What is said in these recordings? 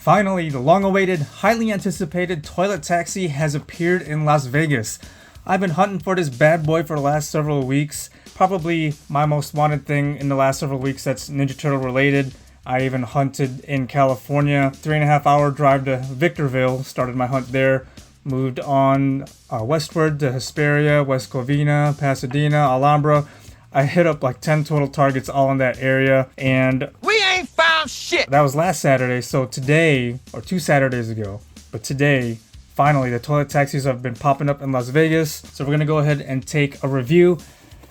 Finally, the long-awaited, highly anticipated toilet taxi has appeared in Las Vegas. I've been hunting for this bad boy for the last several weeks. Probably my most wanted thing in the last several weeks that's Ninja Turtle related. I even hunted in California. 3.5 hour drive to Victorville. Started my hunt there. Moved on westward to Hesperia, West Covina, Pasadena, Alhambra. I hit up like 10 total targets all in that area, and we ain't found shit. That was last Saturday, so today, or 2 Saturdays ago, but today, finally, the toilet taxis have been popping up in Las Vegas. So we're gonna go ahead and take a review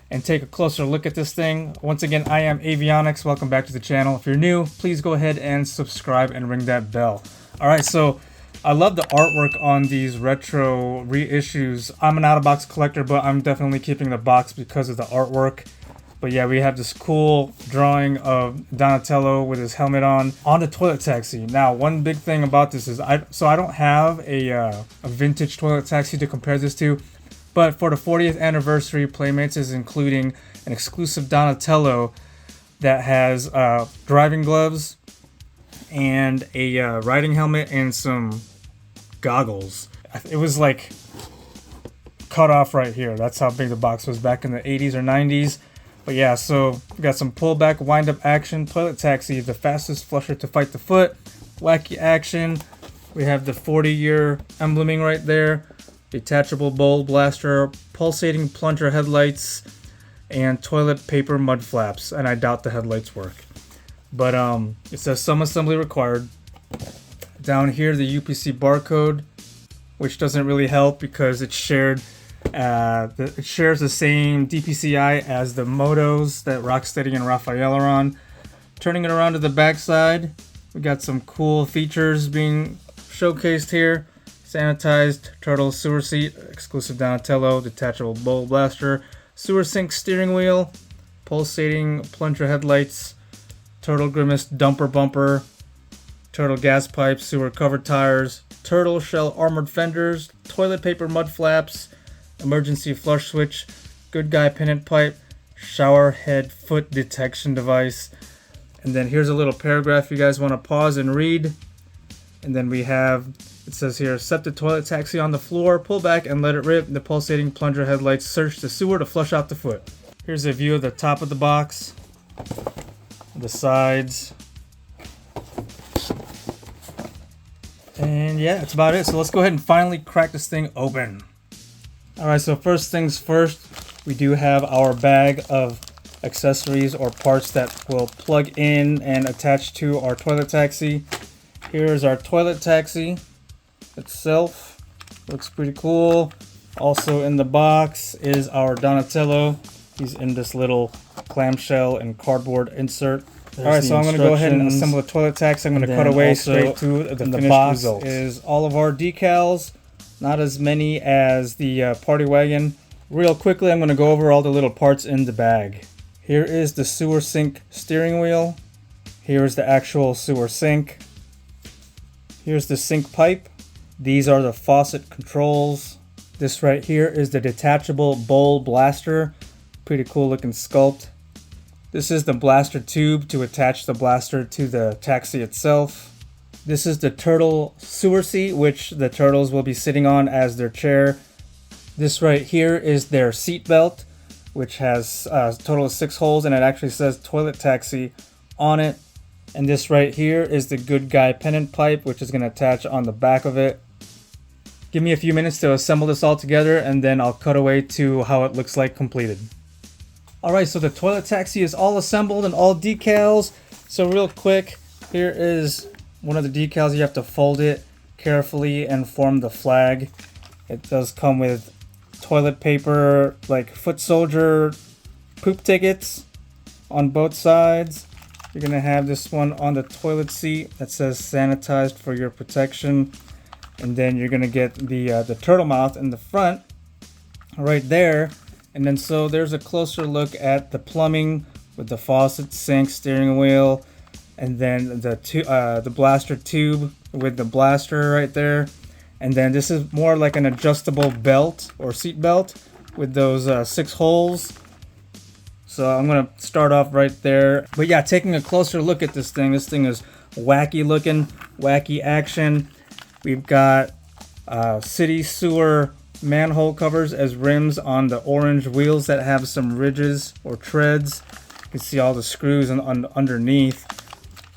and take a closer look at this thing. Once again, I am Avionics. Welcome back to the channel. If you're new, please go ahead and subscribe and ring that bell. All right, so I love the artwork on these retro reissues. I'm an out-of-box collector, but I'm definitely keeping the box because of the artwork. But yeah, we have this cool drawing of Donatello with his helmet on the toilet taxi. Now, one big thing about this is I don't have a vintage toilet taxi to compare this to, but for the 40th anniversary, Playmates is including an exclusive Donatello that has driving gloves and a riding helmet and some goggles. It was like cut off right here. That's how big the box was back in the 80s or 90s. But yeah, so we got some pullback, wind-up action, toilet taxi, the fastest flusher to fight the foot, wacky action. We have the 40-year embleming right there, detachable bowl blaster, pulsating plunger headlights, and toilet paper mud flaps. And I doubt the headlights work. But it says some assembly required. Down here, the UPC barcode, which doesn't really help because it's shared. It shares the same DPCI as the motos that Rocksteady and Raphael are on. Turning it around to the backside, we got some cool features being showcased here. Sanitized turtle sewer seat, exclusive Donatello, detachable bowl blaster, sewer sink steering wheel, pulsating plunger headlights, turtle grimace dumper bumper, turtle gas pipe, sewer covered tires, turtle shell armored fenders, toilet paper mud flaps, emergency flush switch, good guy pennant pipe, shower head foot detection device. And then here's a little paragraph you guys want to pause and read. And then we have, it says here, set the toilet taxi on the floor, pull back and let it rip. The pulsating plunger headlights search the sewer to flush out the foot. Here's a view of the top of the box, the sides. And yeah, that's about it. So let's go ahead and finally crack this thing open. Alright, so first things first, we do have our bag of accessories or parts that will plug in and attach to our toilet taxi. Here's our toilet taxi itself. Looks pretty cool. Also in the box is our Donatello. He's in this little clamshell and cardboard insert. Alright, so I'm going to go ahead and assemble the toilet taxi. I'm going to cut away straight to the finished box results. Is all of our decals. Not as many as the party wagon. Real quickly, I'm going to go over all the little parts in the bag. Here is the sewer sink steering wheel. Here's the actual sewer sink. Here's the sink pipe. These are the faucet controls. This right here is the detachable bowl blaster. Pretty cool looking sculpt. This is the blaster tube to attach the blaster to the taxi itself. This is the turtle sewer seat, which the turtles will be sitting on as their chair. This right here is their seat belt, which has a total of 6 holes, and it actually says toilet taxi on it. And this right here is the good guy pennant pipe, which is going to attach on the back of it. Give me a few minutes to assemble this all together, and then I'll cut away to how it looks like completed. Alright, so the toilet taxi is all assembled and all decals. So real quick, here is one of the decals. You have to fold it carefully and form the flag. It does come with toilet paper, like foot soldier poop tickets on both sides. You're going to have this one on the toilet seat that says sanitized for your protection. And then you're going to get the turtle mouth in the front right there. And then so there's a closer look at the plumbing with the faucet, sink, steering wheel, and then the blaster tube with the blaster right there. And then this is more like an adjustable belt or seat belt with those 6 holes. So I'm going to start off right there. But yeah, taking a closer look at this thing is wacky looking, wacky action. We've got city sewer manhole covers as rims on the orange wheels that have some ridges or treads. You can see all the screws underneath.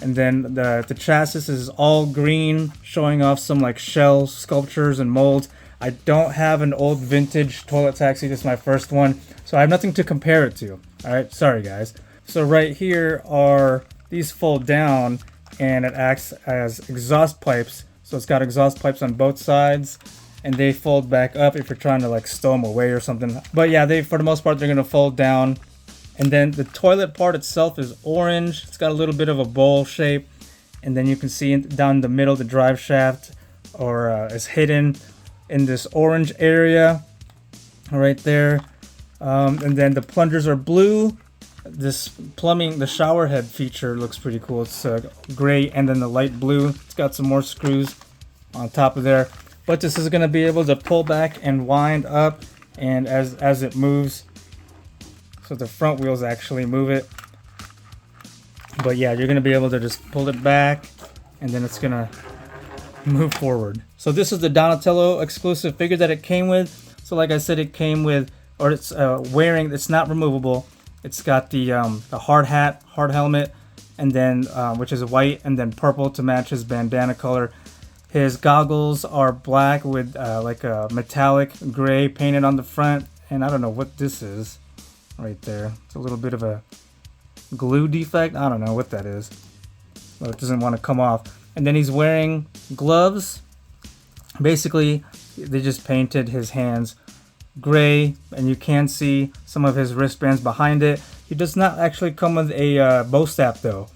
And then the chassis is all green, showing off some like shell sculptures and molds. I don't have an old vintage toilet taxi. This is my first one, so I have nothing to compare it to. All right, sorry guys. So right here are, these fold down and it acts as exhaust pipes. So it's got exhaust pipes on both sides and they fold back up if you're trying to like stow them away or something. But yeah, for the most part, they're gonna fold down. And then the toilet part itself is orange. It's got a little bit of a bowl shape. And then you can see down the middle, the drive shaft is hidden in this orange area right there. And then the plungers are blue. This plumbing, the shower head feature looks pretty cool. It's gray and then the light blue. It's got some more screws on top of there. But this is going to be able to pull back and wind up and as it moves. So the front wheels actually move it. But yeah, you're going to be able to just pull it back and then it's going to move forward. So this is the Donatello exclusive figure that it came with. So like I said, it came with, or it's wearing, it's not removable. It's got the hard hat, hard helmet, and then which is white and then purple to match his bandana color. His goggles are black with like a metallic gray painted on the front. And I don't know what this is. Right there. It's a little bit of a glue defect. I don't know what that is. Well, it doesn't want to come off. And then he's wearing gloves. Basically, they just painted his hands gray, and you can see some of his wristbands behind it. He does not actually come with a bow staff though.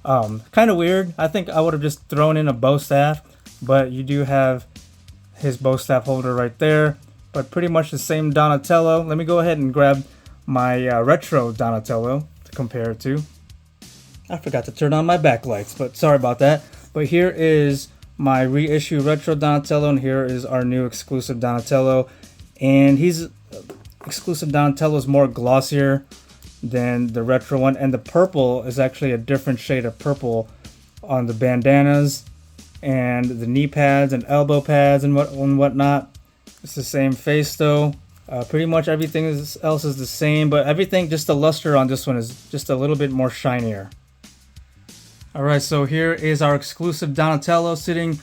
Kind of weird. I think I would have just thrown in a bow staff, but you do have his bow staff holder right there. But pretty much the same Donatello. Let me go ahead and grab my retro Donatello to compare it to. I forgot to turn on my backlights, but sorry about that. But here is my reissue retro Donatello, and here is our new exclusive Donatello. And exclusive Donatello is more glossier than the retro one, and the purple is actually a different shade of purple on the bandanas and the knee pads and elbow pads and whatnot. It's the same face though. Pretty much everything else is the same, but everything, just the luster on this one is just a little bit more shinier. Alright, so here is our exclusive Donatello sitting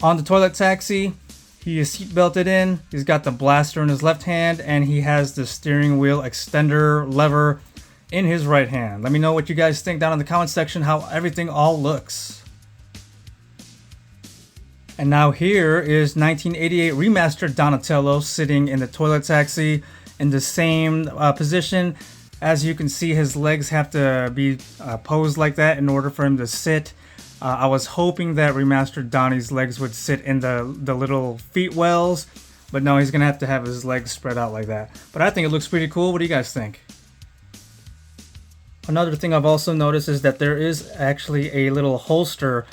on the toilet taxi. He is seat belted in, he's got the blaster in his left hand, and he has the steering wheel extender lever in his right hand. Let me know what you guys think down in the comment section, how everything all looks. And now here is 1988 remastered Donatello sitting in the toilet taxi in the same position. As you can see, his legs have to be posed like that in order for him to sit. I was hoping that remastered Donnie's legs would sit in the little feet wells, but no, he's going to have his legs spread out like that. But I think it looks pretty cool. What do you guys think? Another thing I've also noticed is that there is actually a little holster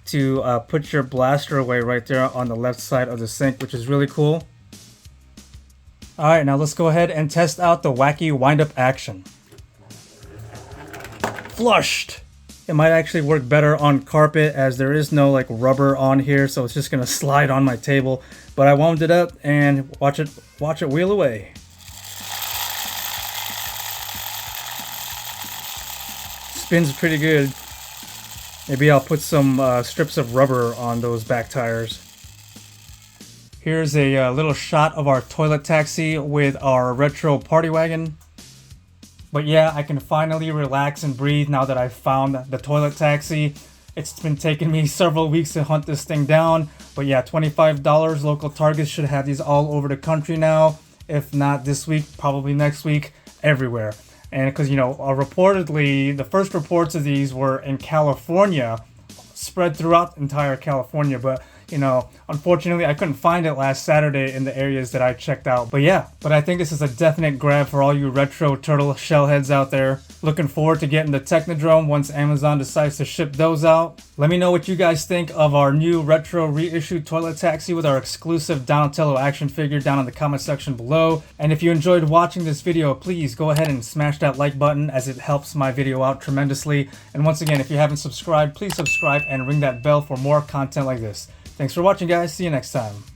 to put your blaster away right there on the left side of the sink, which is really cool. Alright, now let's go ahead and test out the Wacky wind-up action. Flushed! It might actually work better on carpet as there is no like rubber on here, so it's just gonna slide on my table. But I wound it up and watch it wheel away. Spins pretty good. Maybe I'll put some strips of rubber on those back tires. Here's a little shot of our toilet taxi with our retro party wagon. But yeah, I can finally relax and breathe now that I've found the toilet taxi. It's been taking me several weeks to hunt this thing down. But yeah, $25. Local Targets should have these all over the country now. If not this week, probably next week, everywhere. And because, you know, reportedly, the first reports of these were in California, spread throughout entire California. But, You know, unfortunately, I couldn't find it last Saturday in the areas that I checked out. But yeah, I think this is a definite grab for all you retro turtle shell heads out there. Looking forward to getting the Technodrome once Amazon decides to ship those out. Let me know what you guys think of our new retro reissued toilet taxi with our exclusive Donatello action figure down in the comment section below. And if you enjoyed watching this video, please go ahead and smash that like button as it helps my video out tremendously. And once again, if you haven't subscribed, please subscribe and ring that bell for more content like this. Thanks for watching, guys. See you next time.